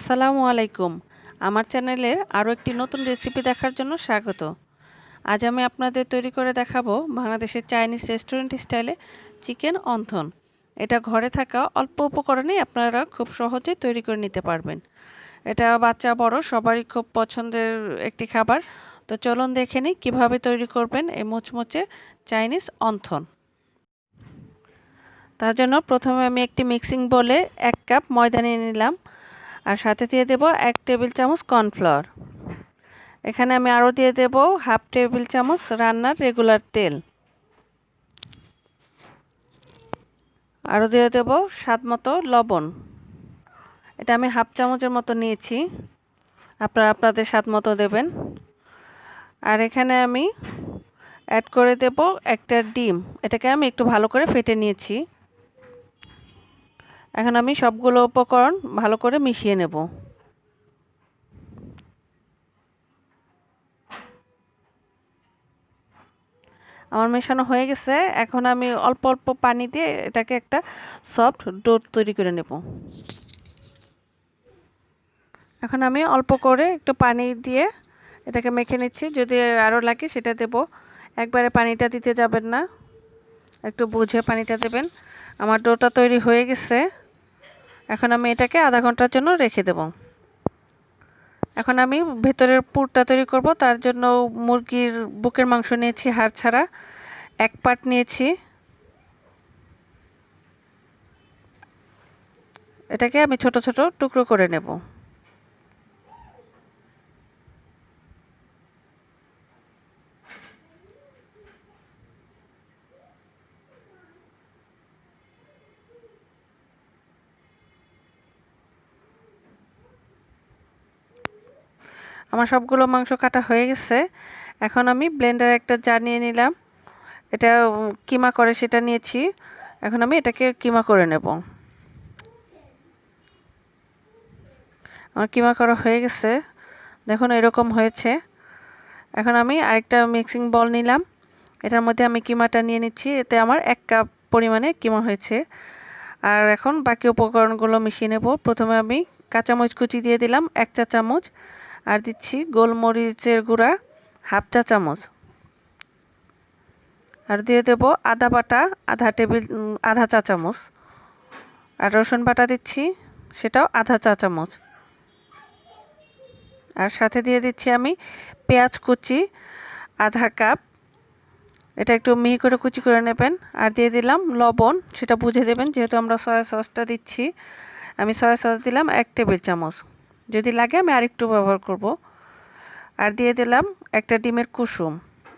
আসসালামু আলাইকুম। আমার চ্যানেলের আরও একটি নতুন রেসিপি দেখার জন্য স্বাগত। আজ আমি আপনাদের তৈরি করে দেখাবো বাংলাদেশের চাইনিজ রেস্টুরেন্ট স্টাইলে চিকেন অন্থন। এটা ঘরে থাকা অল্প উপকরণেই আপনারা খুব সহজে তৈরি করে নিতে পারবেন। এটা বাচ্চা বড় সবারই খুব পছন্দের একটি খাবার। তো চলুন দেখে নিই কীভাবে তৈরি করবেন এই মুচমুচে চাইনিজ অন্থন। তার জন্য প্রথমে আমি একটি মিক্সিং বোলে 1 কাপ ময়দা নিয়ে নিলাম, আর সাথে দিয়ে দেব 1 টেবিল চামচ কর্নফ্লাওয়ার। এখানে আমি আরও দিয়ে দেব হাফ টেবিল চামচ রান্নার রেগুলার তেল, আরও দিয়ে দেব স্বাদ মতো লবণ। এটা আমি হাফ চামচের মতো নিয়েছি, আপনারা আপনাদের স্বাদ মতো দেবেন। আর এখানে আমি অ্যাড করে দেব একটা ডিম, এটাকে আমি একটু ভালো করে ফেটে নিয়েছি। এখন আমি সবগুলো উপকরণ ভালো করে মিশিয়ে নেব। আমার মেশানো হয়ে গেছে। এখন আমি অল্প অল্প পানি দিয়ে এটাকে একটা সফট ডো তৈরি করে নেব। এখন আমি অল্প করে একটু পানি দিয়ে এটাকে মেখে নিচ্ছি, যদি আরও লাগে সেটা দেব। একবারে পানিটা দিতে যাবেন না, একটু বুঝে পানিটা দেবেন। আমার ডোটা তৈরি হয়ে গেছে। এখন আমি এটাকে আধা ঘন্টার জন্য রেখে দেব। এখন আমি ভেতরের পুরটা তৈরি করব। তার জন্য মুরগির বুকের মাংস নিয়েছি, হাড় ছাড়া 1 পাট নিয়েছি। এটাকে আমি ছোট ছোট টুকরো করে নেব। আমার সবগুলো মাংস কাটা হয়ে গেছে। এখন আমি ব্লেন্ডারে একটা জার নিয়ে নিলাম, এটা কিমা করে সেটা নিয়েছি। এখন আমি এটাকে কিমা করে নেব। আমার কিমা করা হয়ে গেছে, দেখুন এরকম হয়েছে। এখন আমি আরেকটা মিক্সিং বল নিলাম, এটার মধ্যে আমি কিমাটা নিয়ে নিচ্ছি। এতে আমার 1 কাপ পরিমাণে কিমা হয়েছে। আর এখন বাকি উপকরণগুলো মিশিয়ে নেব। প্রথমে আমি কাঁচামরিচ কুচি দিয়ে দিলাম 1 চা চামচ, আর দিচ্ছি গোলমরিচের গুঁড়া হাফ চা চামচ, আর দিয়ে দেব আদা বাটা আধা চা চামচ, আর রসুন বাটা দিচ্ছি, সেটাও আধা চা চামচ। আর সাথে দিয়ে দিচ্ছি আমি পেঁয়াজ কুচি আধা কাপ, এটা একটু মিহি করে কুচি করে নেবেন। আর দিয়ে দিলাম লবণ, সেটা বুঝে দেবেন, যেহেতু আমরা সয়া সসটা দিচ্ছি। আমি সয়া সস দিলাম 1 টেবিল চামচ, যদি লাগে আমি আরেকটু ব্যবহার করব। আর দিয়ে দিলাম একটা ডিমের কুসুম।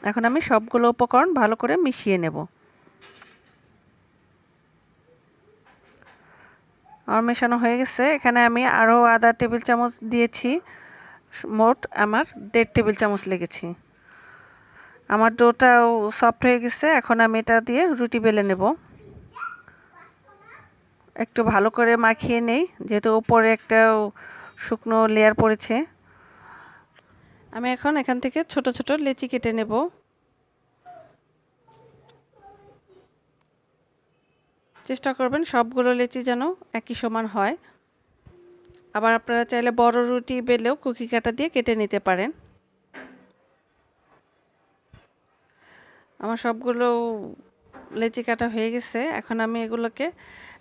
এখন আমি সবগুলো উপকরণ ভালো করে মিশিয়ে নেব। আমার মেশানো হয়ে গেছে। এখানে আমি আরও আধা টেবিল চামচ দিয়েছি, মোট আমার 1.5 টেবিল চামচ লেগেছে। আমার ডোটাও সফট হয়ে গেছে। এখন আমি এটা দিয়ে রুটি বেলে নেব। একটু ভালো করে মাখিয়ে নেই, যেহেতু উপরে একটা শুকনো লেয়ার পড়েছে। আমি এখন এখান থেকে ছোট ছোট লেচি কেটে নেব। চেষ্টা করবেন সবগুলো লেচি যেন একই সমান হয়। আবার আপনারা চাইলে বড় রুটি বেলেও কুকি কাটা দিয়ে কেটে নিতে পারেন। আমার সবগুলো লেচি কাটা হয়ে গেছে। এখন আমি এগুলোকে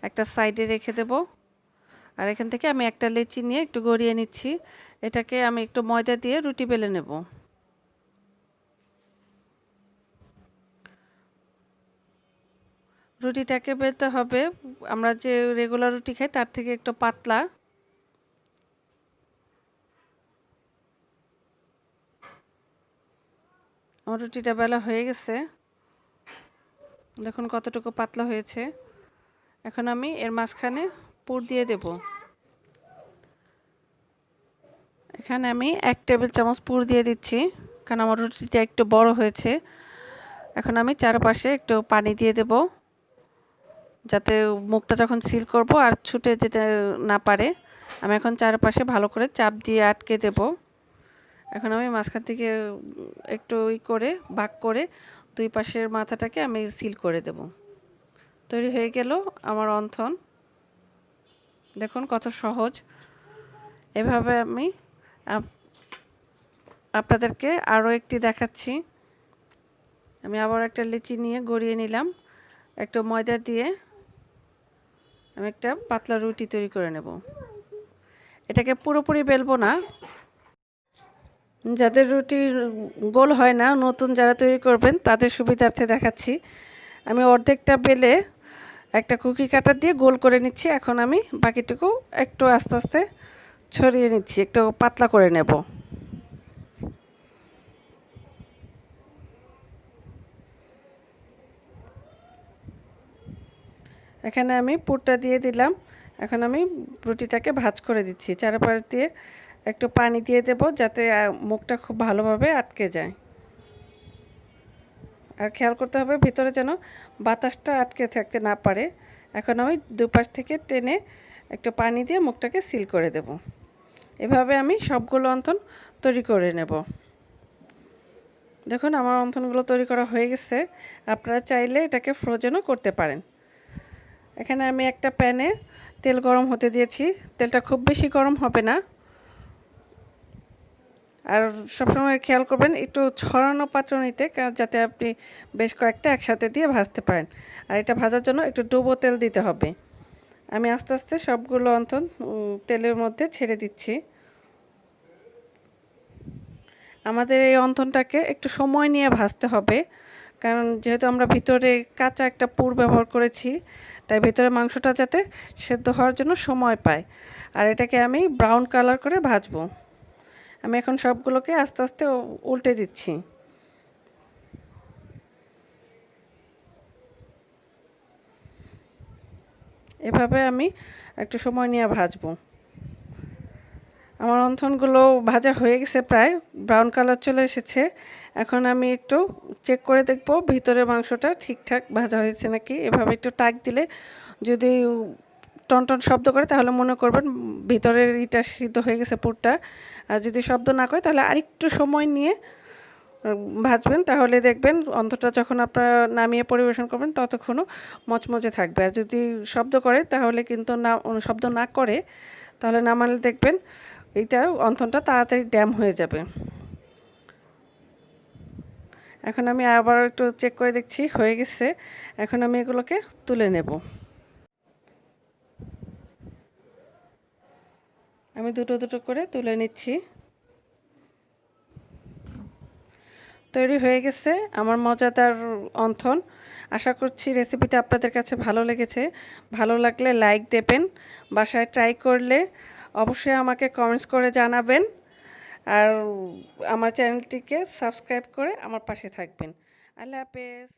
একটা সাইডে রেখে দেব। আর এখান থেকে আমি একটা লেচি নিয়ে একটু গড়িয়ে নিচ্ছি। এটাকে আমি একটু ময়দা দিয়ে রুটি বেলে নেব। রুটিটাকে বেলতে হবে আমরা যে রেগুলার রুটি খাই তার থেকে একটু পাতলা। আমার রুটিটা বেলা হয়ে গেছে, দেখুন কতটুকু পাতলা হয়েছে। এখন আমি এর মাঝখানে পুর দিয়ে দেব। এখানে আমি 1 টেবিল চামচ পুর দিয়ে দিচ্ছি, কারণ আমার রুটিটা একটু বড় হয়েছে। এখন আমি চারপাশে একটু পানি দিয়ে দেব, যাতে মুখটা যখন সিল করব আর ছুটে যেতে না পারে। আমি এখন চারপাশে ভালো করে চাপ দিয়ে আটকে দেব। এখন আমি মাঝখান থেকে একটু করে ভাগ করে 2 পাশের মাথাটাকে আমি সিল করে দেব। তৈরি হয়ে গেল আমার অন্থন। দেখুন কত সহজ। এভাবে আমি আপনাদেরকে আরও একটি দেখাচ্ছি। আমি আবার একটা লিচি নিয়ে গড়িয়ে নিলাম। একটু ময়দা দিয়ে আমি একটা পাতলা রুটি তৈরি করে নেব। এটাকে পুরোপুরি বেলবো না, যাদের রুটি গোল হয় না, নতুন যারা তৈরি করবেন তাদের সুবিধার্থে দেখাচ্ছি। আমি অর্ধেকটা বেলে একটা কুকি কাটার দিয়ে গোল করে নিচ্ছি। এখন আমি বাকিটুকু একটু আস্তে আস্তে ছড়িয়ে নিচ্ছি, একটু পাতলা করে নেব। এখানে আমি পুরটা দিয়ে দিলাম। এখন আমি রুটিটাকে ভাঁজ করে দিচ্ছি। চারপাশ দিয়ে একটু পানি দিয়ে দেব, যাতে মুখটা খুব ভালোভাবে আটকে যায়। আর খেয়াল করতে হবে ভিতরে যেন বাতাসটা আটকে থাকতে না পারে। এখন আমি দুপাশ থেকে টেনে একটু পানি দিয়ে মুখটাকে সিল করে দেব। এভাবে আমি সবগুলো অন্তন তৈরি করে নেব। দেখুন আমার অন্তনগুলো তৈরি করা হয়ে গেছে। আপনারা চাইলে এটাকে ফ্রোজেনও করতে পারেন। এখানে আমি একটা প্যানে তেল গরম হতে দিয়েছি। তেলটা খুব বেশি গরম হবে না। আর সবসময় খেয়াল করবেন একটু ছড়ানো পাত্র নিতে, যাতে আপনি বেশ কয়েকটা একসাথে দিয়ে ভাজতে পারেন। আর এটা ভাজার জন্য একটু ডুবো তেল দিতে হবে। আমি আস্তে আস্তে সবগুলো অন্তন তেলের মধ্যে ছেড়ে দিচ্ছি। আমাদের এই অন্তনটাকে একটু সময় নিয়ে ভাজতে হবে, কারণ যেহেতু আমরা ভিতরে কাঁচা একটা পুর ব্যবহার করেছি, তাই ভিতরে মাংসটা যাতে সেদ্ধ হওয়ার জন্য সময় পায়। আর এটাকে আমি ব্রাউন কালার করে ভাজবো। আমি এখন সবগুলোকে আস্তে আস্তে উল্টে দিচ্ছি। এভাবে আমি একটু সময় নিয়ে ভাজবো। আমার অন্থনগুলো ভাজা হয়ে গেছে, প্রায় ব্রাউন কালার চলে এসেছে। এখন আমি একটু চেক করে দেখব ভিতরে মাংসটা ঠিকঠাক ভাজা হয়েছে নাকি। এভাবে একটু টাক দিলে যদি টনটন শব্দ করে তাহলে মনে করবেন ভিতরের ইটা সিদ্ধ হয়ে গেছে পুরটা। আর যদি শব্দ না করে তাহলে আরেকটু সময় নিয়ে ভাজবেন, তাহলে দেখবেন অন্তটা যখন আপনারা নামিয়ে পরিবেশন করবেন ততক্ষণও মচমচে থাকবে। আর যদি শব্দ করে তাহলে কিন্তু না, শব্দ না করে তাহলে নামালে দেখবেন এইটা অন্তনটা তাড়াতাড়ি ড্যাম হয়ে যাবে। এখন আমি আবার একটু চেক করে দেখছি হয়ে গেছে। এখন আমি এগুলোকে তুলে নেব। আমি দুটো দুটো করে তুলে নিচ্ছি। তৈরি হয়ে গেছে আমার মজাদার অন্থন। আশা করছি রেসিপিটা আপনাদের কাছে ভালো লেগেছে। ভালো লাগলে লাইক দেবেন, বাসায় ট্রাই করলে অবশ্যই আমাকে কমেন্টস করে জানাবেন। আর আমার চ্যানেলটিকে সাবস্ক্রাইব করে আমার পাশে থাকবেন। আল্লাহ হাফেজ।